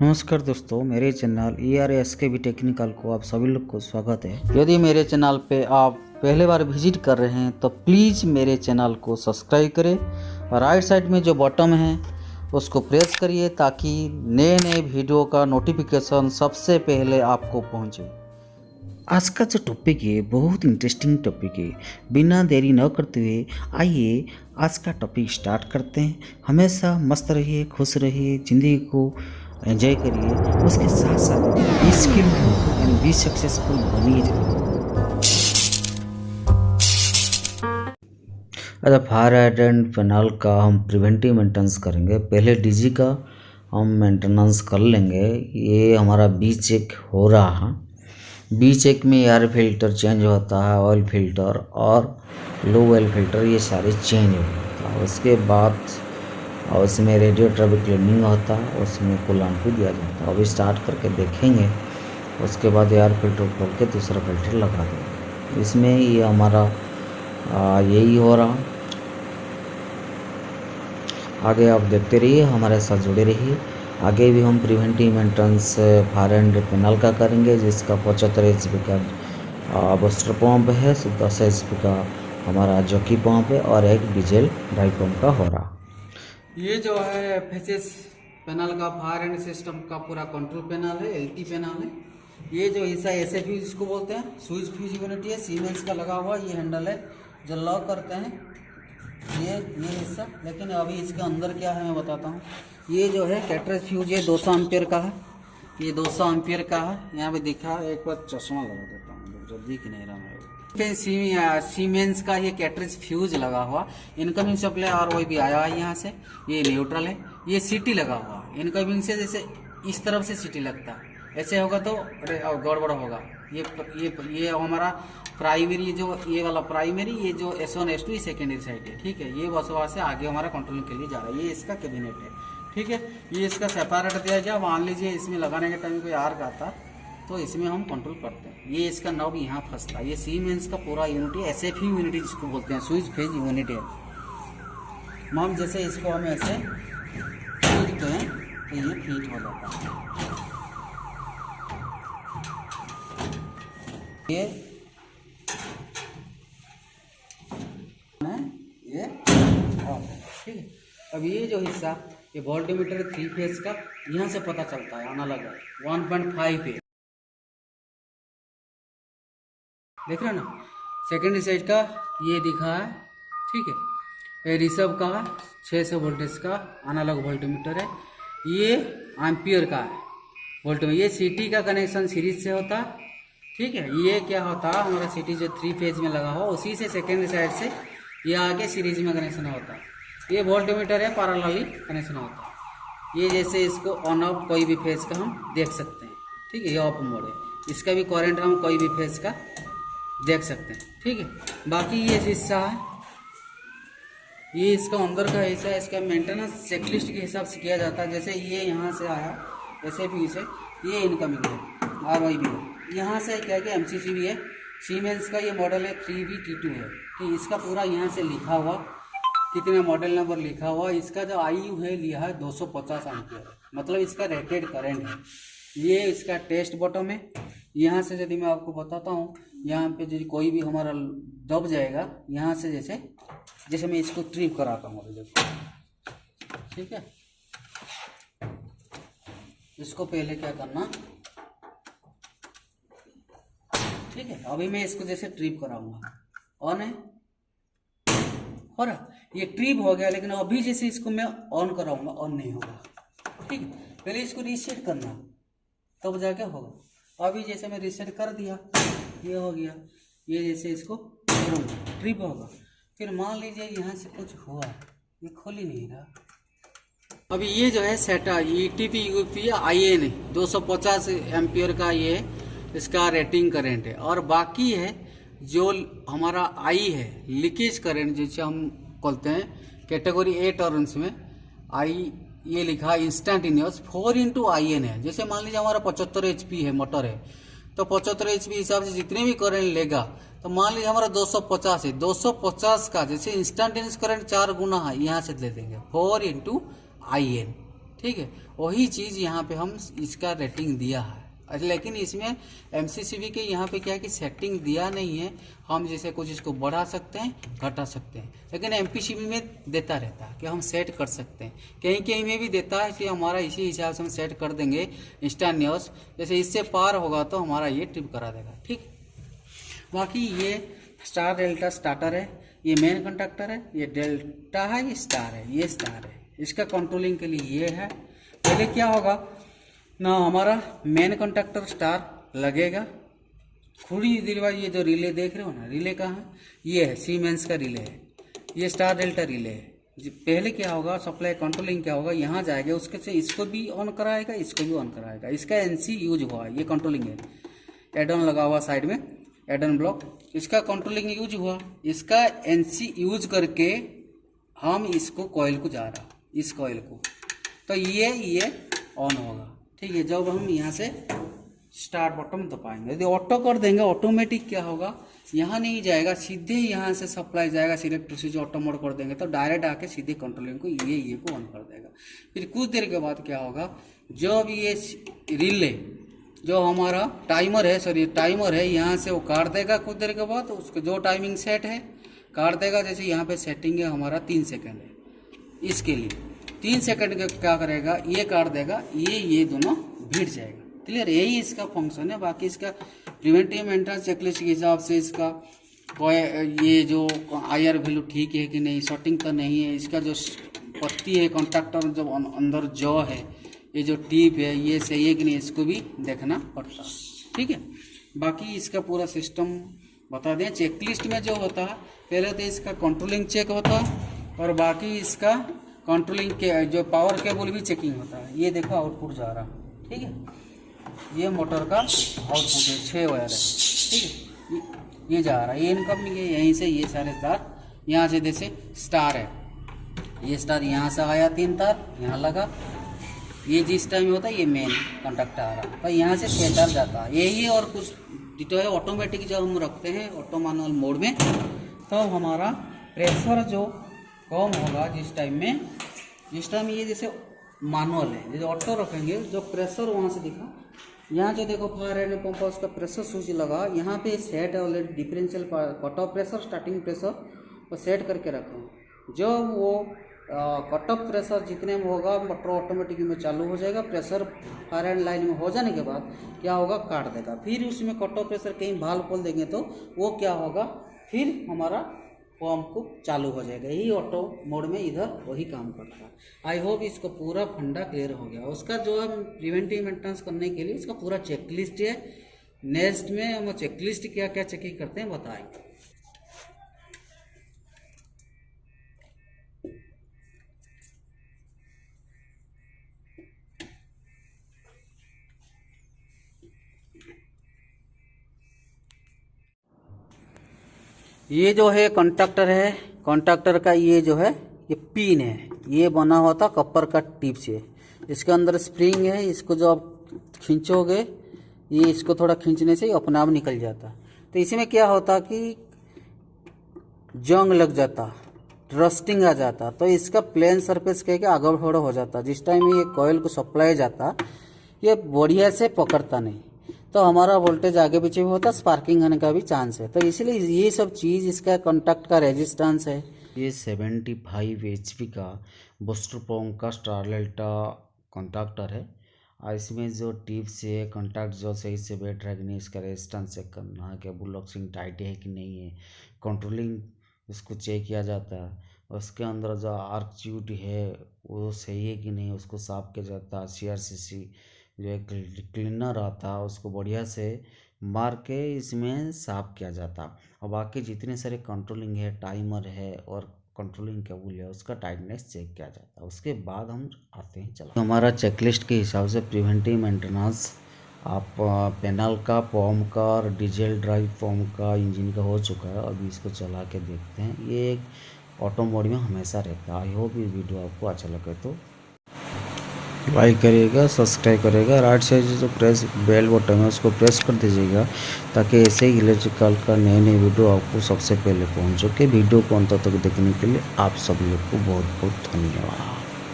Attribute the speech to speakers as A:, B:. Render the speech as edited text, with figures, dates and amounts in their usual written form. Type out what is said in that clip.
A: नमस्कार दोस्तों, मेरे चैनल ERSKB टेक्निकल को आप सभी लोग को स्वागत है। यदि मेरे चैनल पे आप पहले बार विजिट कर रहे हैं तो प्लीज़ मेरे चैनल को सब्सक्राइब करें और राइट साइड में जो बटन है उसको प्रेस करिए ताकि नए नए वीडियो का नोटिफिकेशन सबसे पहले आपको पहुंचे। आज का जो टॉपिक है बहुत इंटरेस्टिंग टॉपिक है। बिना देरी न करते हुए आइए आज का टॉपिक स्टार्ट करते हैं। हमेशा मस्त रहिए, खुश रहिए, ज़िंदगी को एंजॉय करिए, उसके साथ साथ be skillful and be successful बनिए। अच्छा, फायर हाइड्रेंट पैनल का हम प्रिवेंटिव मेंटेनेंस करेंगे। पहले डीजी का हम मेंटेनेंस कर लेंगे। ये हमारा बी चेक हो रहा है। बी चेक में एयर फिल्टर चेंज होता है, ऑयल फिल्टर और लो ऑयल फिल्टर ये सारे चेंज होता है। उसके बाद और उसमें रेडिएटर भी क्लीनिंग होता है, उसमें कूलेंट भी दिया जाता है। अभी स्टार्ट करके देखेंगे, उसके बाद एयर फिल्टर खोल के दूसरा फिल्टर लगा देंगे। इसमें ये हमारा यही हो रहा। आगे आप देखते रहिए, हमारे साथ जुड़े रहिए। आगे भी हम preventive maintenance fire and panel का करेंगे, जिसका 75 HP का बूस्टर पंप है, 10 HP का हमारा जॉकी पंप है और एक डीजल ड्राई पंप का हो रहा।
B: ये जो है FHS पैनल का फायर एंड सिस्टम का पूरा कंट्रोल पैनल है, LT पैनल है। ये जो हिस्सा ऐसे फ्यूज इसको बोलते हैं, स्विच फ्यूज यूनिट है, सीमेंस का लगा हुआ ये हैंडल है जो लॉक करते हैं ये हिस्सा। लेकिन अभी इसके अंदर क्या है मैं बताता हूँ। ये जो है कैटरेज फ्यूज है, 200 एम्पियर का है। ये 200 एम्पियर का है। यहाँ पे दिखा, एक बार चश्मा लगा देता हूँ जब दिख नहीं रहा मेरे। सीमेंस का ये कैटरेज फ्यूज लगा हुआ, इनकमिंग सप्लाई और वही भी आया है यहाँ से। ये न्यूट्रल है। ये सीटी लगा हुआ, इनकमिंग से जैसे इस तरफ से सीटी लगता है, ऐसे होगा तो गड़बड़ होगा। ये हमारा प्राइमरी, जो ये वाला प्राइमरी, ये जो S1 S2 सेकेंडरी साइड है, ठीक है। ये बसवा से आगे हमारा कंट्रोलिंग के लिए जा रहा है। ये इसका कैबिनेट है, ठीक है। ये इसका सेपरेट दिया गया। मान लीजिए इसमें लगाने के टाइम कोई आर्क आता तो इसमें हम कंट्रोल करते हैं। ये इसका नॉब यहाँ फंसता है। ये सीमेंस का पूरा यूनिट है, SFU यूनिट जिसको बोलते हैं, स्विच फेज यूनिट है। मैम जैसे इसको हम ऐसे खींचते हैं तो ये फीट हो जाता है। ये ठीक है। अब ये जो हिस्सा, ये वोल्टमीटर 3 फेज का, यहाँ से पता चलता है आना लगा 1.5 पे, देख रहे हो ना। सेकेंडरी साइड का ये दिखा है, ठीक है। ये रिसर्व का 600 वोल्टेज का एनालॉग वोल्टमीटर है। ये एम्पियर का है वोल्टमीटर। ये सीटी का कनेक्शन सीरीज से होता है, ठीक है। ये क्या होता है, हमारा सीटी जो 3 फेज में लगा हो उसी से सेकेंडरी साइड से ये आगे सीरीज में कनेक्शन होता है। ये वोल्टमीटर है, पैरेलली कनेक्शन होता है। ये जैसे इसको ऑन ऑफ कोई भी फेज का हम देख सकते हैं, ठीक है। ये ऑफ मोड है, इसका भी करंट हम कोई भी फेज का देख सकते हैं, ठीक है। बाकी ये हिस्सा है, ये इसका अंदर का हिस्सा है। इसका मेंटेनेंस चेकलिस्ट के हिसाब से किया जाता है। जैसे ये यहाँ से आया ऐसे भी इसे, ये इनकमिंग है और वही भी है। यहाँ से क्या है, MCC भी है। सीमेंस का ये मॉडल है 3V-T2 है, ठीक। इसका पूरा यहाँ से लिखा हुआ, कितने मॉडल नंबर लिखा हुआ। इसका जो IU है लिया है 250 एम्पियर, मतलब इसका रेटेड करंट है। ये इसका टेस्ट बॉटम है। यहाँ से यदि मैं आपको बताता हूँ, यहाँ पे जो कोई भी हमारा दब जाएगा, यहाँ से जैसे मैं इसको ट्रिप कराता हूँ अभी, देखो, ठीक है। इसको पहले क्या करना, ठीक है। अभी मैं इसको जैसे ट्रिप कराऊंगा, ऑन है हो रहा, ये ट्रिप हो गया। लेकिन अभी जैसे इसको मैं ऑन कराऊंगा, ऑन नहीं होगा, ठीक है। पहले इसको रीसेट करना तब जाके होगा। अभी जैसे मैं रीसेट कर दिया, ये हो गया। ये जैसे इसको ट्रिप होगा, फिर मान लीजिए यहाँ से कुछ हुआ, ये खोल ही नहीं रहा। अभी ये जो है सेटा ETP UP IN 250 एम्पियर का, ये इसका रेटिंग करंट है। और बाकी है जो हमारा आई है लीकेज करंट, जिसे हम बोलते हैं कैटेगरी A टर्म्स में आई, ये लिखा इंस्टेंटेनियस 4x IN है। जैसे मान लीजिए हमारा 75 HP है, मोटर है, तो 75 HP हिसाब से जितने भी करंट लेगा, तो मान लीजिए हमारा 250 है, 250 का जैसे इंस्टेंटेनियस करंट 4 गुना है, यहाँ से ले देंगे 4x IN, ठीक है, वही चीज़ यहाँ पे हम इसका रेटिंग दिया है। लेकिन इसमें MCCB के यहाँ पे क्या है कि सेटिंग दिया नहीं है, हम जैसे कुछ इसको बढ़ा सकते हैं घटा सकते हैं, लेकिन MPCB में देता रहता है कि हम सेट कर सकते हैं। कहीं कहीं में भी देता है कि हमारा इसी हिसाब से हम सेट कर देंगे इंस्टान्यूस, जैसे इससे पार होगा तो हमारा ये ट्रिप करा देगा। ठीक, बाकी ये स्टार डेल्टा स्टार्टर है, ये मेन कंडक्टर है, ये डेल्टा है, ये स्टार है, ये स्टार है। इसका कंट्रोलिंग के लिए ये है। पहले क्या होगा ना, हमारा मेन कंडक्टर स्टार लगेगा, थोड़ी देर बाद ये जो रिले देख रहे हो ना, रिले कहाँ है, ये है सीमेंस का रिले है, ये स्टार डेल्टा रिले है। पहले क्या होगा, सप्लाई कंट्रोलिंग क्या होगा, यहाँ जाएगा, उसके से इसको भी ऑन कराएगा, इसको भी ऑन कराएगा। इसका NC यूज हुआ, ये कंट्रोलिंग है, एड ऑन लगा हुआ साइड में, एड ऑन ब्लॉक, इसका कंट्रोलिंग यूज हुआ। इसका NC यूज करके हम इसको कॉइल को जा रहा, इस कॉइल को, तो ये ऑन होगा। ठीक है, जब हम यहाँ से स्टार्ट बटन दबाएंगे, यदि ऑटो कर देंगे, ऑटोमेटिक क्या होगा, यहाँ नहीं जाएगा, सीधे यहाँ से सप्लाई जाएगा, सिलेक्ट स्विच ऑटो मोड कर देंगे तो डायरेक्ट आके सीधे कंट्रोलिंग को ये को ऑन कर देगा। फिर कुछ देर के बाद क्या होगा, जब ये रिले जो हमारा टाइमर है, सॉरी टाइमर है, यहाँ से वो काट देगा कुछ देर के बाद, उसको जो टाइमिंग सेट है काट देगा। जैसे यहाँ पे सेटिंग है हमारा 3 सेकंड है, इसके लिए 3 सेकंड का क्या करेगा, ये काट देगा, ये दोनों भिड़ जाएगा। क्लियर, यही इसका फंक्शन है। बाकी इसका प्रिवेंटिव मेंटेनेंस चेकलिस्ट के हिसाब से इसका ये जो IR वैल्यू ठीक है कि नहीं, शॉर्टिंग तो नहीं है, इसका जो पत्ती है कॉन्टैक्टर जो अंदर जॉ है, ये जो टिप है, ये सही है कि नहीं, इसको भी देखना पड़ता है। ठीक है, बाकी इसका पूरा सिस्टम बता दें। चेकलिस्ट में जो होता है, पहले तो इसका कंट्रोलिंग चेक होता है और बाकी इसका कंट्रोलिंग के जो पावर केबल भी चेकिंग होता है। ये देखो आउटपुट जा रहा, ठीक है, ये मोटर का आउटपुट है, 6 वायर है, ठीक है, ये जा रहा है, ये इनकमिंग है, यहीं से ये सारे तार, यहाँ से जैसे स्टार है, ये स्टार यहाँ से आया, 3 तार यहाँ लगा, ये जिस टाइम में होता है ये मेन कंडक्टर आ रहा, तो यहाँ से 6 तार जाता है। यही और कुछ डिटो है। ऑटोमेटिक जब हम रखते हैं ऑटो मैनुअल मोड में, तो हमारा प्रेशर जो कम होगा जिस टाइम ये जैसे मैनुअल है, जैसे ऑटो रखेंगे, जो प्रेशर वहाँ से दिखा, यहाँ जो देखो फायर एंड पंप उसका प्रेशर स्विच लगा, यहाँ पे सेट है already differential cut off pressure, starting pressure वो सेट करके रखा। जब वो कट ऑफ प्रेशर जितने में होगा, मोटर ऑटोमेटिक में चालू हो जाएगा। प्रेशर फायर एंड लाइन में हो जाने के बाद क्या होगा, काट देगा। फिर उसमें कट ऑफ प्रेशर कहीं भाल खोल देंगे तो वो क्या होगा, फिर हमारा पंप को चालू हो जाएगा। यही ऑटो मोड में इधर वही काम करता है। आई होप इसको पूरा फंडा क्लियर हो गया। उसका जो है प्रिवेंटिव मेंटेनेंस करने के लिए उसका पूरा चेकलिस्ट है। नेक्स्ट में हम चेकलिस्ट क्या क्या चेकिंग करते हैं बताएंगे। ये जो है कॉन्टैक्टर है, कॉन्टैक्टर का ये जो है ये पिन है, ये बना हुआ था कपर का टिप से। इसके अंदर स्प्रिंग है, इसको जो आप खींचोगे, ये इसको थोड़ा खींचने से अपने आप निकल जाता। तो इसमें क्या होता कि जंग लग जाता, रस्टिंग आ जाता, तो इसका प्लेन सरफेस कह के आगे थोड़ा हो जाता। जिस टाइम ये कॉइल को सप्लाई जाता, ये बढ़िया से पकड़ता नहीं, तो हमारा वोल्टेज आगे पीछे भी होता, स्पार्किंग होने का भी चांस है। तो इसलिए ये सब चीज़ इसका कॉन्टैक्ट का रेजिस्टेंस है।
A: ये 75 HP का बूस्टर पंप का स्टार डेल्टा कॉन्टैक्टर है। और इसमें जो टिप्स है, कॉन्टैक्ट जो सही से बैठ रहा है कि नहीं, इसका रेजिस्टेंस चेक करना है, क्या बुलॉक्सिंग टाइट है कि नहीं है, कंट्रोलिंग इसको चेक किया जाता है। उसके अंदर जो आर्क ट्यूब है वो सही है कि नहीं, उसको साफ किया जाता है। CRCC जो एक क्लीनर आता है उसको बढ़िया से मार के इसमें साफ किया जाता। और बाकी जितने सारे कंट्रोलिंग है, टाइमर है और कंट्रोलिंग केबल है, उसका टाइटनेस चेक किया जाता है। उसके बाद हम आते हैं चला। हमारा चेकलिस्ट के हिसाब से प्रिवेंटिव मेंटेनेंस आप पैनल का, पंप का और डीजल ड्राइव पंप का, इंजन का हो चुका है। अभी इसको चला के देखते हैं। ये एक ऑटो मोड में हमेशा रहता है। आई होप ये वीडियो आपको अच्छा लगे तो लाइक करिएगा, सब्सक्राइब करिएगा। राइट साइड जो प्रेस बेल बटन है उसको प्रेस कर दीजिएगा, ताकि ऐसे ही इलेक्ट्रिकल का नए नए वीडियो आपको सबसे पहले पहुंच सके। वीडियो को अंत तक देखने के लिए आप सब लोग को बहुत बहुत धन्यवाद।